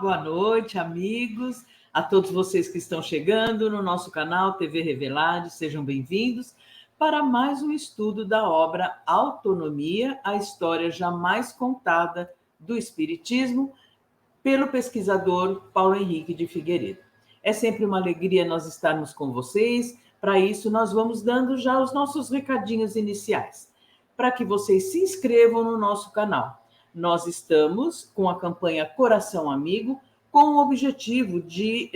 boa noite, amigos, a todos vocês que estão chegando no nosso canal TV Revelade, sejam bem-vindos para mais um estudo da obra Autonomia, a história jamais contada do Espiritismo, pelo pesquisador Paulo Henrique de Figueiredo. É sempre uma alegria nós estarmos com vocês. Para isso, nós vamos dando já os nossos recadinhos iniciais, para que vocês se inscrevam no nosso canal. Nós estamos com a campanha Coração Amigo, com o objetivo de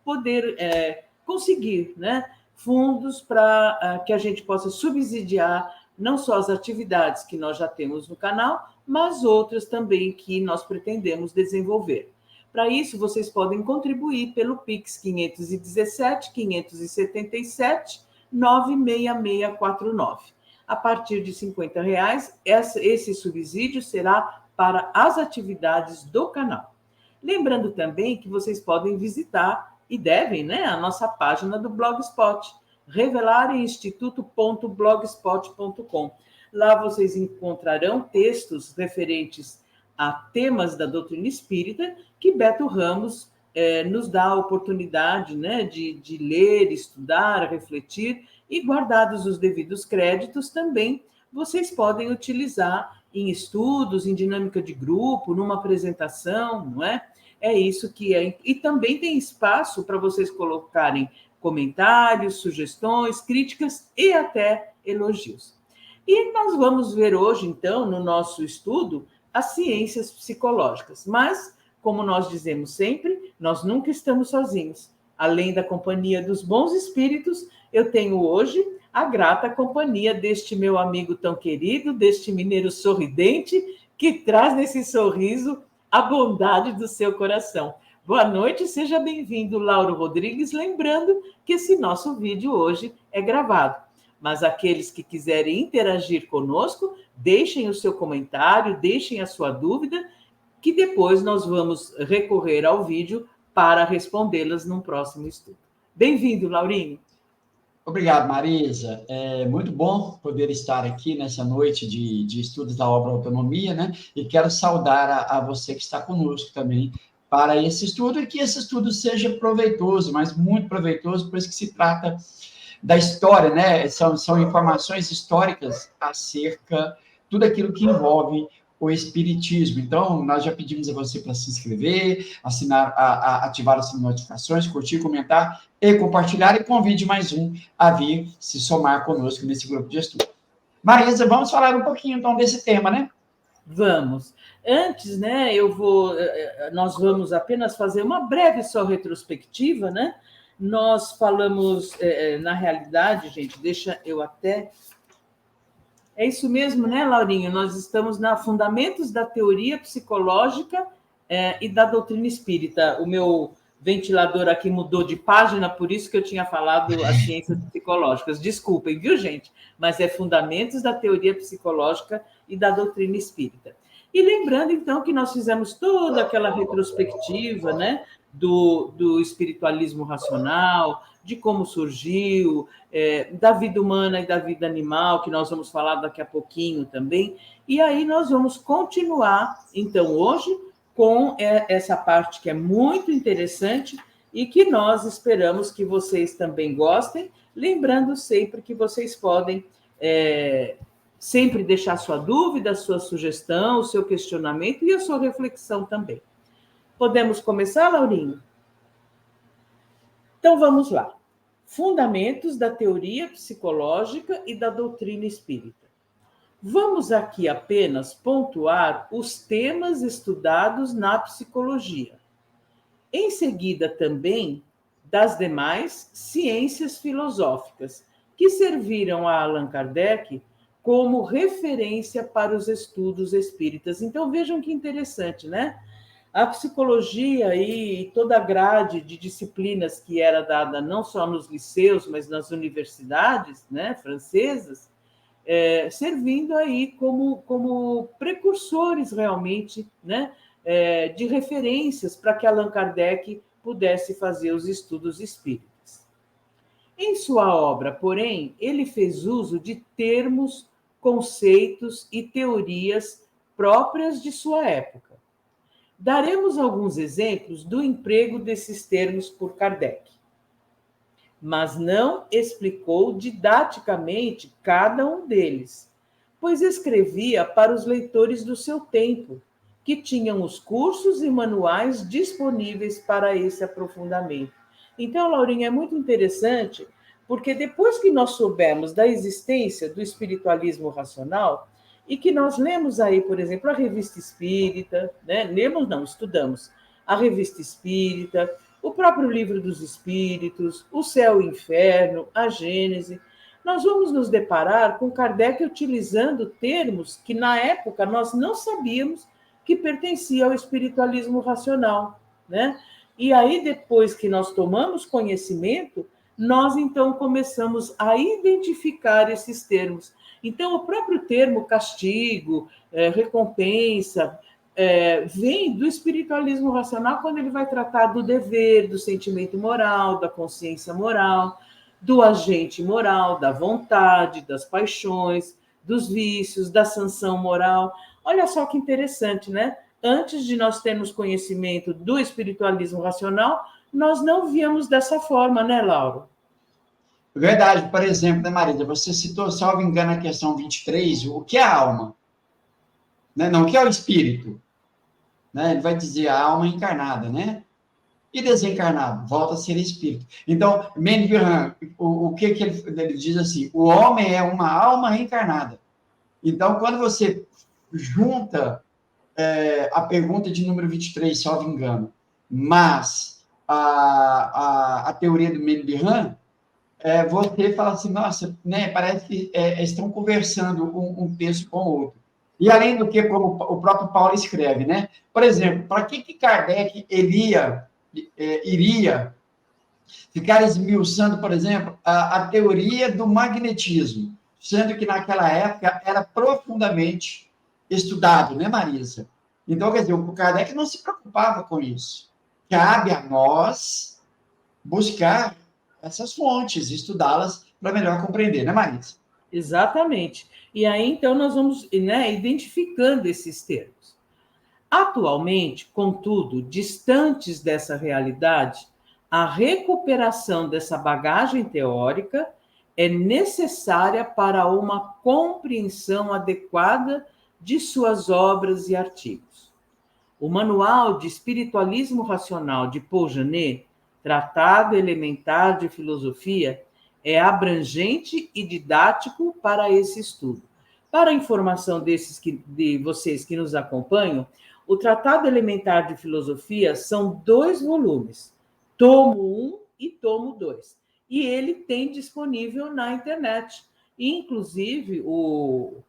poder conseguir, né, fundos para que a gente possa subsidiar não só as atividades que nós já temos no canal, mas outras também que nós pretendemos desenvolver. Para isso, vocês podem contribuir pelo Pix 517 577 96649. A partir de R$50, esse subsídio será para as atividades do canal. Lembrando também que vocês podem visitar e devem, né, a nossa página do Blogspot, revelareinstituto.blogspot.com. Lá vocês encontrarão textos referentes a temas da doutrina espírita que Beto Ramos nos dá a oportunidade, né, de ler, estudar, refletir, e guardados os devidos créditos também, vocês podem utilizar em estudos, em dinâmica de grupo, numa apresentação, não é? É isso que é. E também tem espaço para vocês colocarem comentários, sugestões, críticas e até elogios. E nós vamos ver hoje, então, no nosso estudo, as ciências psicológicas. Mas, como nós dizemos sempre, nós nunca estamos sozinhos. Além da companhia dos bons espíritos, eu tenho hoje a grata companhia deste meu amigo tão querido, deste mineiro sorridente, que traz nesse sorriso a bondade do seu coração. Boa noite, seja bem-vindo, Lauro Rodrigues. Lembrando que esse nosso vídeo hoje é gravado. Mas aqueles que quiserem interagir conosco, deixem o seu comentário, deixem a sua dúvida, que depois nós vamos recorrer ao vídeo para respondê-las num próximo estudo. Bem-vindo, Laurinho. Obrigado, Marisa. É muito bom poder estar aqui nessa noite de estudos da obra Autonomia, né? E quero saudar a você que está conosco também para esse estudo, e que esse estudo seja proveitoso, mas muito proveitoso, por isso que se trata da história, né? São informações históricas acerca de tudo aquilo que envolve o Espiritismo. Então, nós já pedimos a você para se inscrever, assinar, ativar as notificações, curtir, comentar e compartilhar, e convide mais um a vir se somar conosco nesse grupo de estudo. Marisa, vamos falar um pouquinho, então, desse tema, né? Vamos. Antes, né, nós vamos apenas fazer uma breve só retrospectiva, né? Nós falamos, na realidade, gente, deixa eu até... É isso mesmo, né, Laurinha? Nós estamos na Fundamentos da Teoria Psicológica e da Doutrina Espírita. O meu ventilador aqui mudou de página, por isso que eu tinha falado as ciências psicológicas. Desculpem, viu, gente? Mas é Fundamentos da Teoria Psicológica e da Doutrina Espírita. E lembrando, então, que nós fizemos toda aquela retrospectiva, né, do espiritualismo racional, de como surgiu, da vida humana e da vida animal, que nós vamos falar daqui a pouquinho também. E aí nós vamos continuar, então, hoje, com essa parte que é muito interessante e que nós esperamos que vocês também gostem, lembrando sempre que vocês podem sempre deixar sua dúvida, sua sugestão, o seu questionamento e a sua reflexão também. Podemos começar, Laurinho? Então, vamos lá. Fundamentos da teoria psicológica e da doutrina espírita. Vamos aqui apenas pontuar os temas estudados na psicologia. Em seguida, também, das demais ciências filosóficas, que serviram a Allan Kardec como referência para os estudos espíritas. Então, vejam que interessante, né? A psicologia e toda a grade de disciplinas que era dada não só nos liceus, mas nas universidades, né, francesas, servindo aí como precursores realmente, né, de referências para que Allan Kardec pudesse fazer os estudos espíritas. Em sua obra, porém, ele fez uso de termos, conceitos e teorias próprias de sua época. Daremos alguns exemplos do emprego desses termos por Kardec, mas não explicou didaticamente cada um deles, pois escrevia para os leitores do seu tempo, que tinham os cursos e manuais disponíveis para esse aprofundamento. Então, Laurinha, é muito interessante, porque depois que nós soubemos da existência do espiritualismo racional, e que nós lemos aí, por exemplo, a Revista Espírita, né? Lemos, não, estudamos a Revista Espírita, o próprio Livro dos Espíritos, o Céu e o Inferno, a Gênese, nós vamos nos deparar com Kardec utilizando termos que, na época, nós não sabíamos que pertencia ao espiritualismo racional, né? E aí, depois que nós tomamos conhecimento, nós, então, começamos a identificar esses termos. Então, o próprio termo castigo, recompensa, vem do espiritualismo racional quando ele vai tratar do dever, do sentimento moral, da consciência moral, do agente moral, da vontade, das paixões, dos vícios, da sanção moral. Olha só que interessante, né? Antes de nós termos conhecimento do espiritualismo racional, nós não víamos dessa forma, né, Lauro? Verdade. Por exemplo, né, Marisa, você citou, salvo engano, a questão 23, o que é a alma? Né? Não, o que é o espírito? Né? Ele vai dizer a alma encarnada, né? E desencarnado, volta a ser espírito. Então, Mendelbrand, o que ele diz assim? O homem é uma alma reencarnada. Então, quando você junta a pergunta de número 23, salvo engano, mas a teoria do Mendelbrand, você fala assim, nossa, né, parece que estão conversando um texto com o outro. E além do que, como o próprio Paulo escreve, né? Por exemplo, para que Kardec iria ficar esmiuçando, por exemplo, a teoria do magnetismo, sendo que naquela época era profundamente estudado, né, Marisa? Então, quer dizer, o Kardec não se preocupava com isso. Cabe a nós buscar essas fontes, estudá-las para melhor compreender, né, Marisa? Exatamente. E aí, então, nós vamos, né, identificando esses termos. Atualmente, contudo, distantes dessa realidade, a recuperação dessa bagagem teórica é necessária para uma compreensão adequada de suas obras e artigos. O Manual de Espiritualismo Racional de Paul Janet, Tratado Elementar de Filosofia, é abrangente e didático para esse estudo. Para a informação de vocês que nos acompanham, o Tratado Elementar de Filosofia são 2 volumes, tomo 1 e tomo 2. E ele tem disponível na internet. Inclusive, o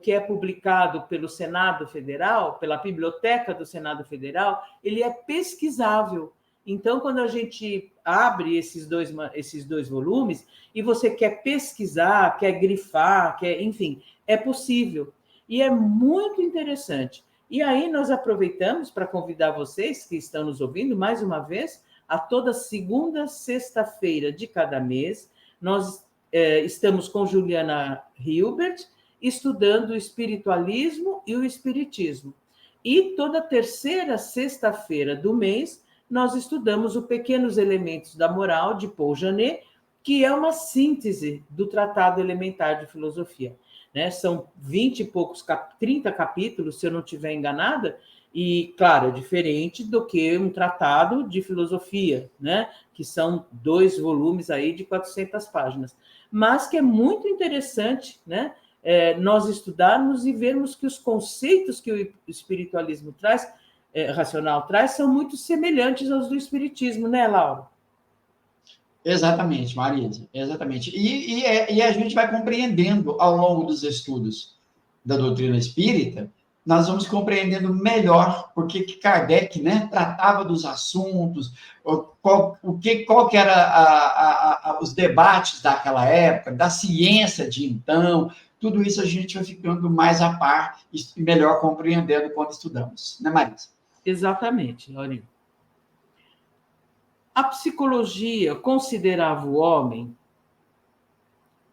que é publicado pelo Senado Federal, pela Biblioteca do Senado Federal, ele é pesquisável. Então, quando a gente abre esses dois volumes e você quer pesquisar, quer grifar, enfim, é possível. E é muito interessante. E aí nós aproveitamos para convidar vocês que estão nos ouvindo, mais uma vez, a toda segunda sexta-feira de cada mês, nós estamos com Juliana Hilbert, estudando o espiritualismo e o espiritismo. E toda terceira sexta-feira do mês, nós estudamos o Pequenos Elementos da Moral, de Paul Janet, que é uma síntese do Tratado Elementar de Filosofia. Né? São 20 e poucos, 30 capítulos, se eu não estiver enganada, e, claro, é diferente do que um tratado de filosofia, né? Que são 2 volumes aí de 400 páginas, mas que é muito interessante, né? Nós estudarmos e vermos que os conceitos que o espiritualismo traz, racional traz, são muito semelhantes aos do espiritismo, né, Laura? Exatamente, Marisa, exatamente. E a gente vai compreendendo ao longo dos estudos da doutrina espírita, nós vamos compreendendo melhor porque que Kardec, né, tratava dos assuntos, qual que era os debates daquela época, da ciência de então, tudo isso a gente vai ficando mais a par e melhor compreendendo quando estudamos, né, Marisa? Exatamente, Laurinha. A psicologia considerava o homem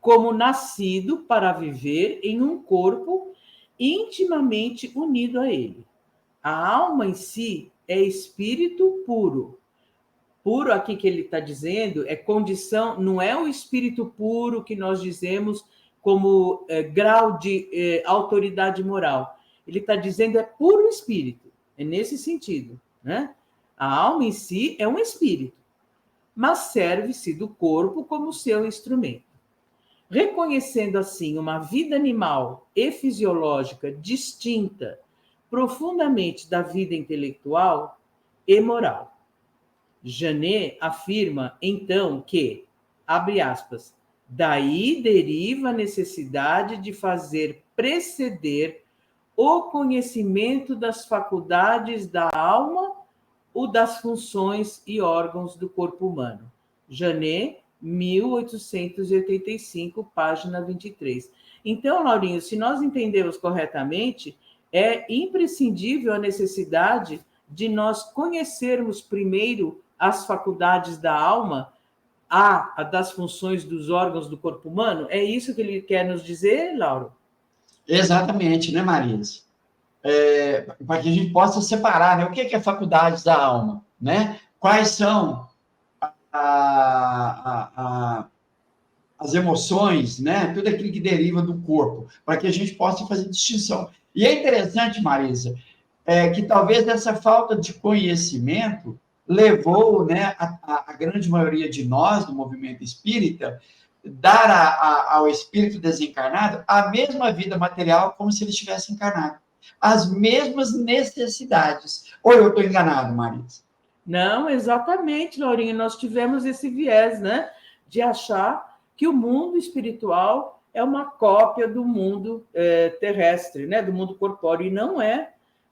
como nascido para viver em um corpo intimamente unido a ele. A alma em si é espírito puro. Puro aqui que ele está dizendo é condição, não é o espírito puro que nós dizemos como grau de autoridade moral. Ele está dizendo é puro espírito, é nesse sentido, né? A alma em si é um espírito, mas serve-se do corpo como seu instrumento. Reconhecendo assim uma vida animal e fisiológica distinta profundamente da vida intelectual e moral. Janet afirma, então, que, abre aspas, daí deriva a necessidade de fazer preceder o conhecimento das faculdades da alma ou das funções e órgãos do corpo humano. Janet, 1885, página 23. Então, Laurinho, se nós entendemos corretamente, é imprescindível a necessidade de nós conhecermos primeiro as faculdades da alma, a das funções dos órgãos do corpo humano? É isso que ele quer nos dizer, Lauro? Exatamente, né, Marisa? Para que a gente possa separar, né? O que é faculdades da alma, né? Quais são as emoções, né? Tudo aquilo que deriva do corpo, para que a gente possa fazer distinção. E é interessante, Marisa, que talvez essa falta de conhecimento levou, né, a grande maioria de nós, do movimento espírita, dar ao espírito desencarnado a mesma vida material como se ele estivesse encarnado. As mesmas necessidades. Ou eu estou enganado, Marisa? Não, exatamente, Laurinha. Nós tivemos esse viés, né, de achar que o mundo espiritual é uma cópia do mundo terrestre, né, do mundo corpóreo, e não é,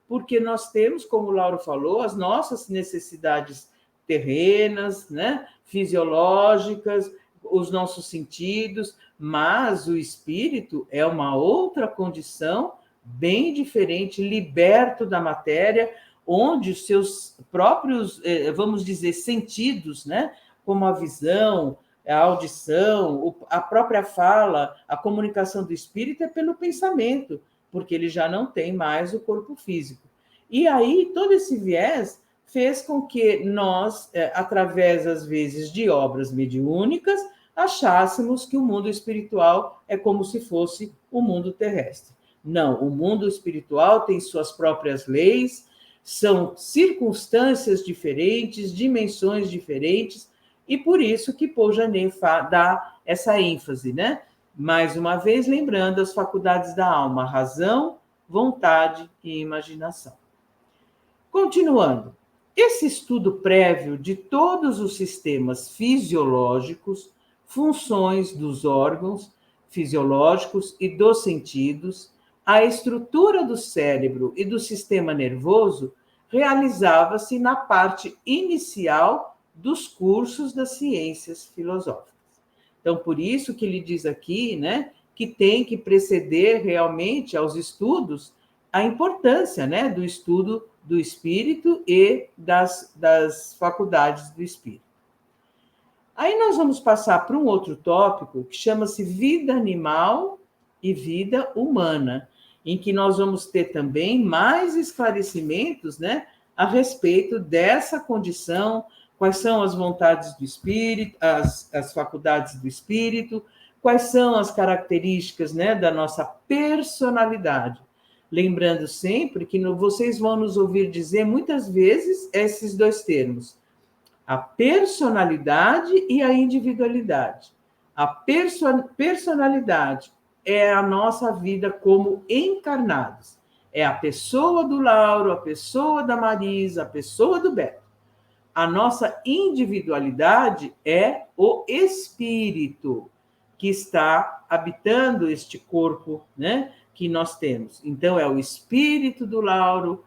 porque nós temos, como o Lauro falou, as nossas necessidades terrenas, né, fisiológicas, os nossos sentidos, mas o espírito é uma outra condição bem diferente, liberto da matéria, onde os seus próprios, vamos dizer, sentidos, né, como a visão, a audição, a própria fala, a comunicação do espírito é pelo pensamento, porque ele já não tem mais o corpo físico. E aí, todo esse viés fez com que nós, através, às vezes, de obras mediúnicas, achássemos que o mundo espiritual é como se fosse o mundo terrestre. Não, o mundo espiritual tem suas próprias leis, são circunstâncias diferentes, dimensões diferentes, e por isso que Paul Janet dá essa ênfase, né? Mais uma vez, lembrando as faculdades da alma, razão, vontade e imaginação. Continuando, esse estudo prévio de todos os sistemas fisiológicos, funções dos órgãos fisiológicos e dos sentidos, a estrutura do cérebro e do sistema nervoso realizava-se na parte inicial dos cursos das ciências filosóficas. Então, por isso que ele diz aqui, né, que tem que preceder realmente aos estudos a importância, né, do estudo do espírito e das faculdades do espírito. Aí nós vamos passar para um outro tópico que chama-se vida animal e vida humana, em que nós vamos ter também mais esclarecimentos, né, a respeito dessa condição, quais são as vontades do espírito, as faculdades do espírito, quais são as características, né, da nossa personalidade. Lembrando sempre que vocês vão nos ouvir dizer muitas vezes esses dois termos, a personalidade e a individualidade. A personalidade é a nossa vida como encarnados. É a pessoa do Lauro, a pessoa da Marisa, a pessoa do Beto. A nossa individualidade é o espírito que está habitando este corpo, né, que nós temos. Então, é o espírito do Lauro,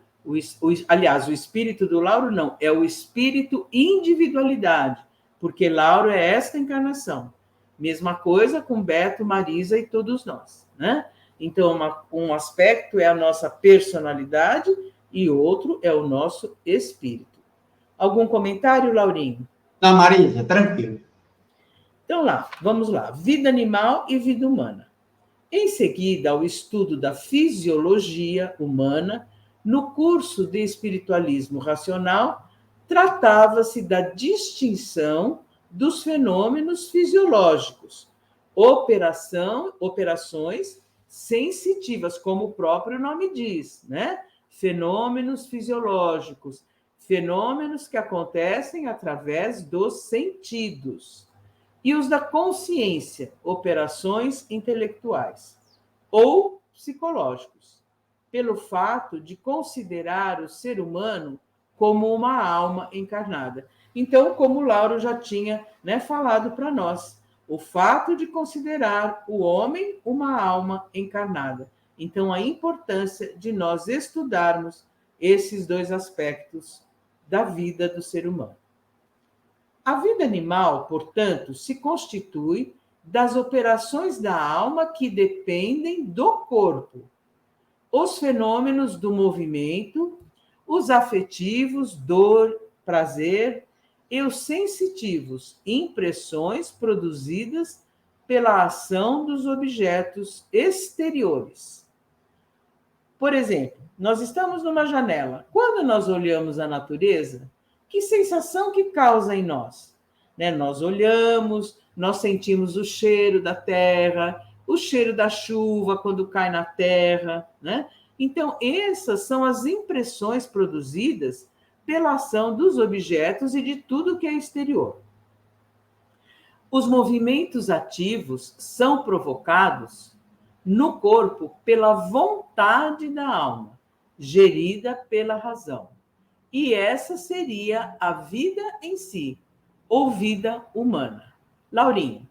aliás, o espírito do Lauro não, é o espírito individualidade, porque Lauro é esta encarnação. Mesma coisa com Beto, Marisa e todos nós, né? Então, um aspecto é a nossa personalidade e outro é o nosso espírito. Algum comentário, Laurinho? Não, Marisa, tranquilo. Então, vamos lá. Vida animal e vida humana. Em seguida, ao estudo da fisiologia humana, No curso de espiritualismo racional, tratava-se da distinção dos fenômenos fisiológicos, operações sensitivas, como o próprio nome diz, né? Fenômenos fisiológicos, fenômenos que acontecem através dos sentidos. E os da consciência, operações intelectuais ou psicológicos, pelo fato de considerar o ser humano como uma alma encarnada. Então, como o Lauro já tinha, né, falado para nós, o fato de considerar o homem uma alma encarnada. Então, a importância de nós estudarmos esses dois aspectos da vida do ser humano. A vida animal, portanto, se constitui das operações da alma que dependem do corpo. Os fenômenos do movimento, os afetivos, dor, prazer, e os sensitivos, impressões produzidas pela ação dos objetos exteriores. Por exemplo, nós estamos numa janela. Quando nós olhamos a natureza, que sensação que causa em nós? Né? Nós olhamos, nós sentimos o cheiro da terra, o cheiro da chuva quando cai na terra, né? Então, essas são as impressões produzidas pela ação dos objetos e de tudo que é exterior. Os movimentos ativos são provocados no corpo pela vontade da alma, gerida pela razão. E essa seria a vida em si, ou vida humana. Laurinha.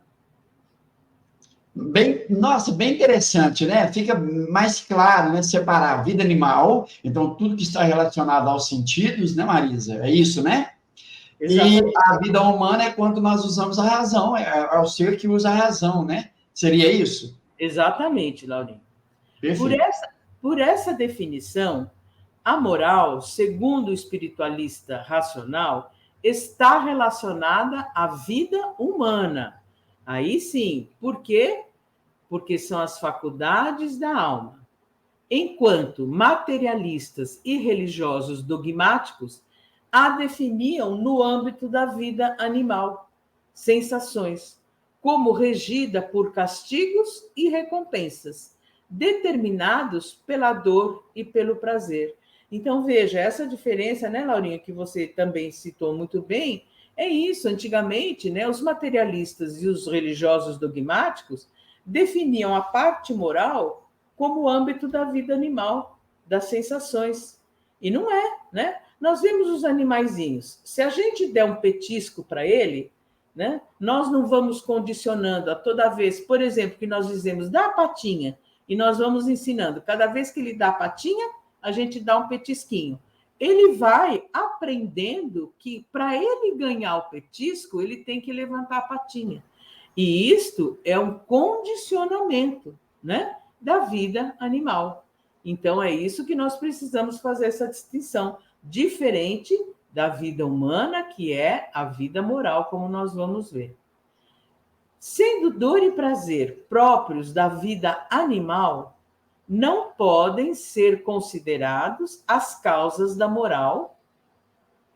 Nossa, bem interessante, né? Fica mais claro, né? Separar a vida animal, então tudo que está relacionado aos sentidos, né, Marisa? É isso, né? Exatamente. E a vida humana é quando nós usamos a razão, é o ser que usa a razão, né? Seria isso? Exatamente, Laurinha. Perfeito. Por essa definição, a moral, segundo o espiritualista racional, está relacionada à vida humana. Aí sim, por quê? Porque são as faculdades da alma. Enquanto materialistas e religiosos dogmáticos a definiam no âmbito da vida animal, sensações, como regida por castigos e recompensas, determinados pela dor e pelo prazer. Então, veja, essa diferença, né, Laurinha, que você também citou muito bem, é isso. Antigamente, né, os materialistas e os religiosos dogmáticos definiam a parte moral como o âmbito da vida animal, das sensações. E não é, né? Nós vemos os animaizinhos. Se a gente der um petisco para ele, né, nós não vamos condicionando a toda vez, por exemplo, que nós dizemos, dá a patinha, e nós vamos ensinando, cada vez que ele dá a patinha, a gente dá um petisquinho. Ele vai aprendendo que para ele ganhar o petisco, ele tem que levantar a patinha. E isto é um condicionamento, né, da vida animal. Então, é isso que nós precisamos fazer essa distinção, diferente da vida humana, que é a vida moral, como nós vamos ver. Sendo dor e prazer próprios da vida animal, não podem ser considerados as causas da moral,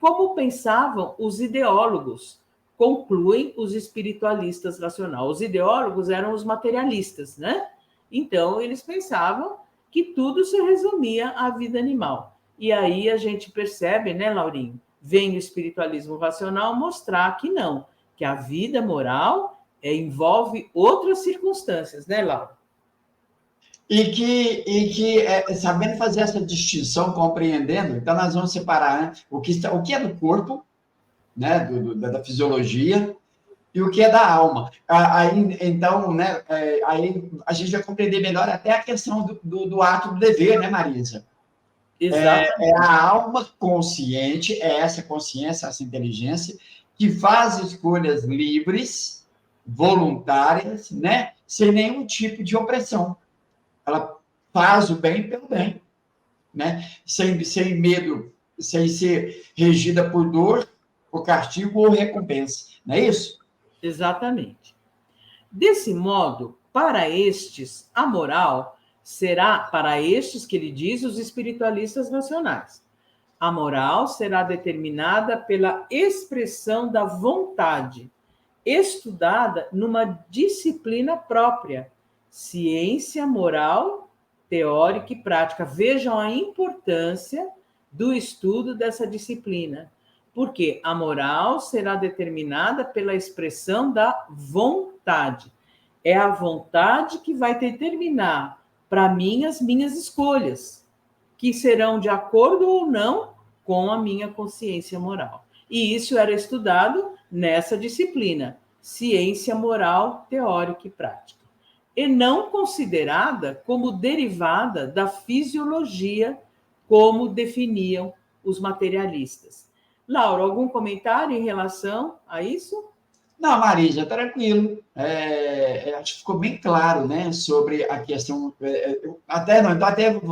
como pensavam os ideólogos, concluem os espiritualistas racionais. Os ideólogos eram os materialistas, né? Então, eles pensavam que tudo se resumia à vida animal. E aí a gente percebe, né, Laurinho? Vem o espiritualismo racional mostrar que não, que a vida moral envolve outras circunstâncias, né, Laura? Sabendo fazer essa distinção, compreendendo, então nós vamos separar, né, o que é do corpo, né, da fisiologia, e o que é da alma. Aí, então, né, aí a gente vai compreender melhor até a questão do ato do dever, né, Marisa? É a alma consciente, é essa consciência, essa inteligência, que faz escolhas livres, voluntárias, né, sem nenhum tipo de opressão. Ela faz o bem pelo bem, né, sem medo, sem ser regida por dor, por castigo ou recompensa. Não é isso? Exatamente. Desse modo, para estes, a moral será, para estes que ele diz, os espiritualistas racionais. A moral será determinada pela expressão da vontade, estudada numa disciplina própria, ciência moral, teórica e prática. Vejam a importância do estudo dessa disciplina, porque a moral será determinada pela expressão da vontade. É a vontade que vai determinar para mim as minhas escolhas, que serão de acordo ou não com a minha consciência moral. E isso era estudado nessa disciplina, ciência moral, teórica e prática, e não considerada como derivada da fisiologia, como definiam os materialistas. Laura, algum comentário em relação a isso? Não, Marisa, tranquilo. Acho que ficou bem claro, né, sobre a questão. Até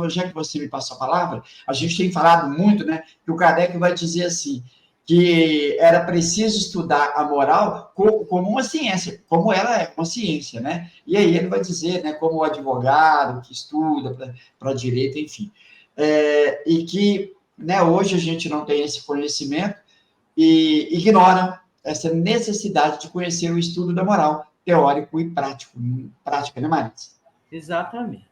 já que você me passou a palavra, a gente tem falado muito, né, que o Kardec vai dizer assim, que era preciso estudar a moral como uma ciência, como ela é uma ciência, né? E aí ele vai dizer, né, como o advogado que estuda para direito, enfim. E que, né, hoje a gente não tem esse conhecimento e ignora essa necessidade de conhecer o estudo da moral, teórico e prática, né, Marisa? Exatamente.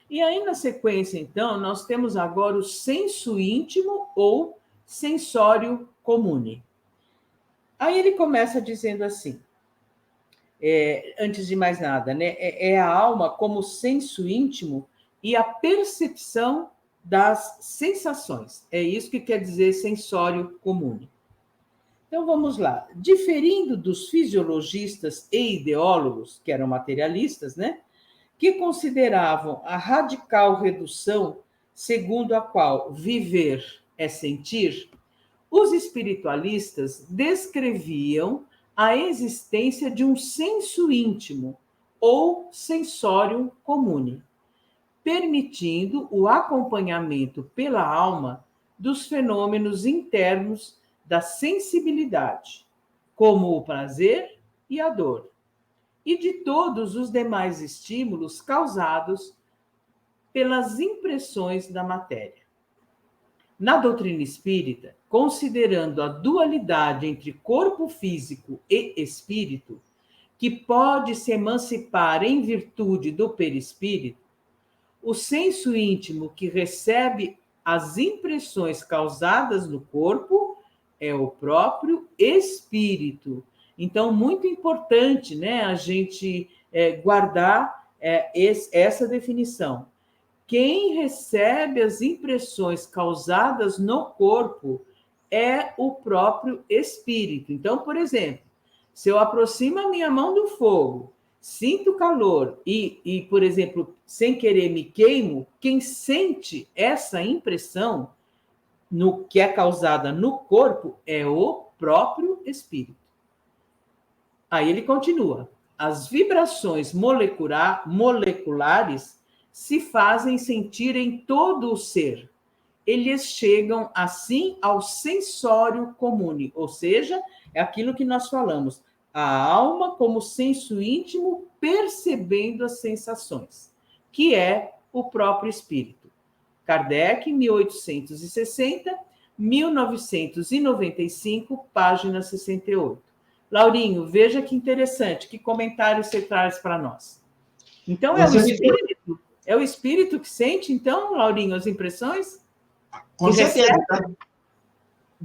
E aí, na sequência, então, nós temos agora o senso íntimo ou sensório comune. Aí ele começa dizendo assim, antes de mais nada, né, é a alma como senso íntimo e a percepção das sensações. É isso que quer dizer sensório comune. Então vamos lá. Diferindo dos fisiologistas e ideólogos, que eram materialistas, né, que consideravam a radical redução segundo a qual viver é sentir, os espiritualistas descreviam a existência de um senso íntimo ou sensório comune, permitindo o acompanhamento pela alma dos fenômenos internos da sensibilidade, como o prazer e a dor, e de todos os demais estímulos causados pelas impressões da matéria. Na doutrina espírita, considerando a dualidade entre corpo físico e espírito, que pode se emancipar em virtude do perispírito, o senso íntimo que recebe as impressões causadas no corpo é o próprio espírito. Então, muito importante, né, a gente guardar essa definição. Quem recebe as impressões causadas no corpo é o próprio espírito. Então, por exemplo, se eu aproximo a minha mão do fogo, sinto calor e, por exemplo, sem querer me queimo, quem sente essa impressão no que é causada no corpo é o próprio espírito. Aí ele continua. As vibrações moleculares se fazem sentir em todo o ser. Eles chegam, assim, ao sensório comune, ou seja, é aquilo que nós falamos, a alma como senso íntimo percebendo as sensações, que é o próprio espírito. Kardec, 1860, 1995, página 68. Laurinho, veja que interessante, que comentário você traz para nós. Então, é o espírito que sente, então, Laurinho, as impressões? Com certeza.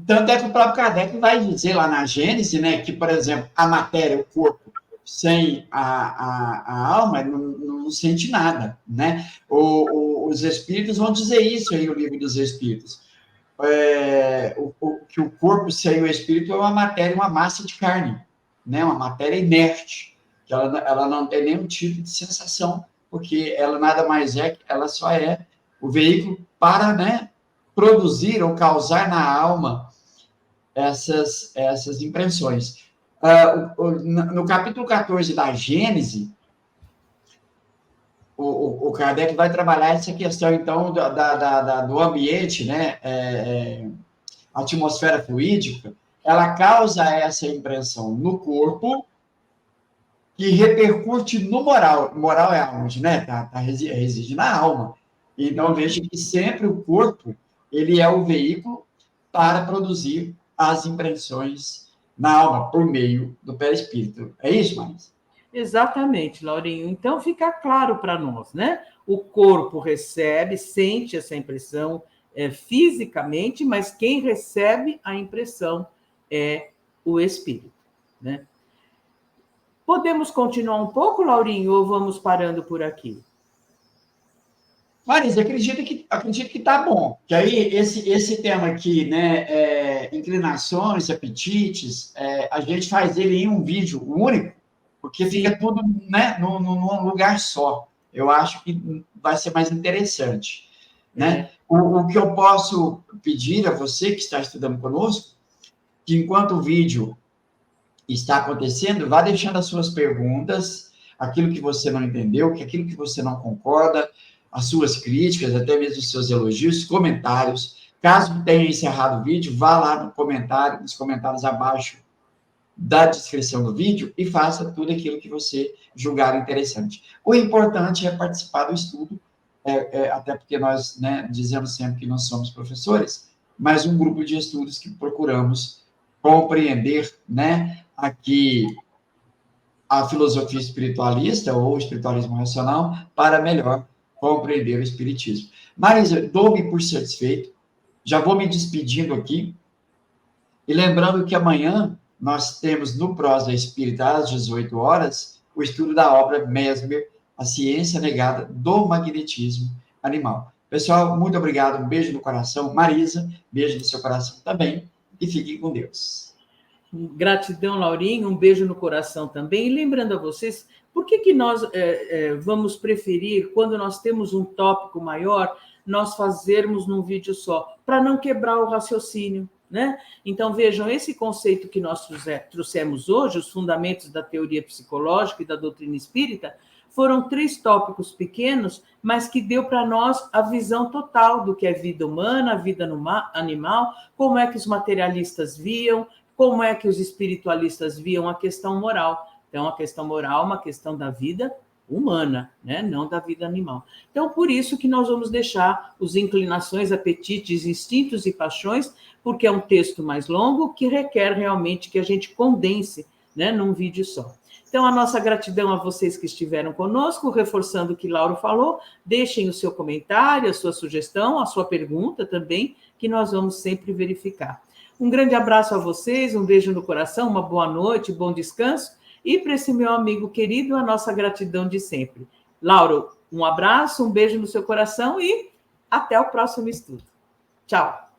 Tanto é que o próprio Kardec vai dizer lá na Gênese, né, que, por exemplo, a matéria, o corpo, sem a alma, não sente nada, né? Os espíritos vão dizer isso aí no Livro dos Espíritos. Que o corpo sem o espírito é uma matéria, uma massa de carne, né? Uma matéria inerte, que ela não tem nenhum tipo de sensação, porque ela nada mais ela só é o veículo para, né, produzir ou causar na alma essas impressões. No capítulo 14 da Gênese, o Kardec vai trabalhar essa questão, então, do ambiente, né, a atmosfera fluídica, ela causa essa impressão no corpo, que repercute no moral. Moral é onde, né? Reside na alma. Então, veja que sempre o corpo, ele é o veículo para produzir as impressões na alma, por meio do perispírito. É isso, Marisa? Exatamente, Laurinho. Então, fica claro para nós, né? O corpo recebe, sente essa impressão fisicamente, mas quem recebe a impressão é o espírito, né? Podemos continuar um pouco, Laurinho, ou vamos parando por aqui? Marisa, acredito que tá bom. Que aí, esse tema aqui, né, inclinações, apetites, a gente faz ele em um vídeo único, porque Sim. fica tudo, né, num lugar só. Eu acho que vai ser mais interessante, né? O que eu posso pedir a você que está estudando conosco, que enquanto o vídeo está acontecendo, vá deixando as suas perguntas, aquilo que você não entendeu, aquilo que você não concorda, as suas críticas, até mesmo os seus elogios, comentários. Caso tenha encerrado o vídeo, vá lá no comentário, nos comentários abaixo da descrição do vídeo e faça tudo aquilo que você julgar interessante. O importante é participar do estudo, até porque nós, né, dizemos sempre que não somos professores, mas um grupo de estudos que procuramos compreender, né, aqui a filosofia espiritualista ou o espiritualismo racional para melhor compreender o espiritismo. Marisa, dou-me por satisfeito, já vou me despedindo aqui, e lembrando que amanhã nós temos no Prosa Espírita, às 18 horas, o estudo da obra Mesmer, A Ciência Negada do Magnetismo Animal. Pessoal, muito obrigado, um beijo no coração. Marisa, beijo no seu coração também, e fiquem com Deus. Gratidão, Laurinho, um beijo no coração também. E lembrando a vocês, por que nós vamos preferir, quando nós temos um tópico maior, nós fazermos num vídeo só, para não quebrar o raciocínio, né? Então, vejam, esse conceito que nós trouxemos hoje, os fundamentos da teoria psicológica e da doutrina espírita, foram 3 tópicos pequenos, mas que deu para nós a visão total do que é vida humana, vida animal, como é que os materialistas viam, como é que os espiritualistas viam a questão moral. Então, a questão moral é uma questão da vida humana, né? Não da vida animal. Então, por isso que nós vamos deixar os inclinações, apetites, instintos e paixões, porque é um texto mais longo que requer realmente que a gente condense, né, num vídeo só. Então, a nossa gratidão a vocês que estiveram conosco, reforçando o que Lauro falou, deixem o seu comentário, a sua sugestão, a sua pergunta também, que nós vamos sempre verificar. Um grande abraço a vocês, um beijo no coração, uma boa noite, bom descanso. E para esse meu amigo querido, a nossa gratidão de sempre. Lauro, um abraço, um beijo no seu coração e até o próximo estudo. Tchau!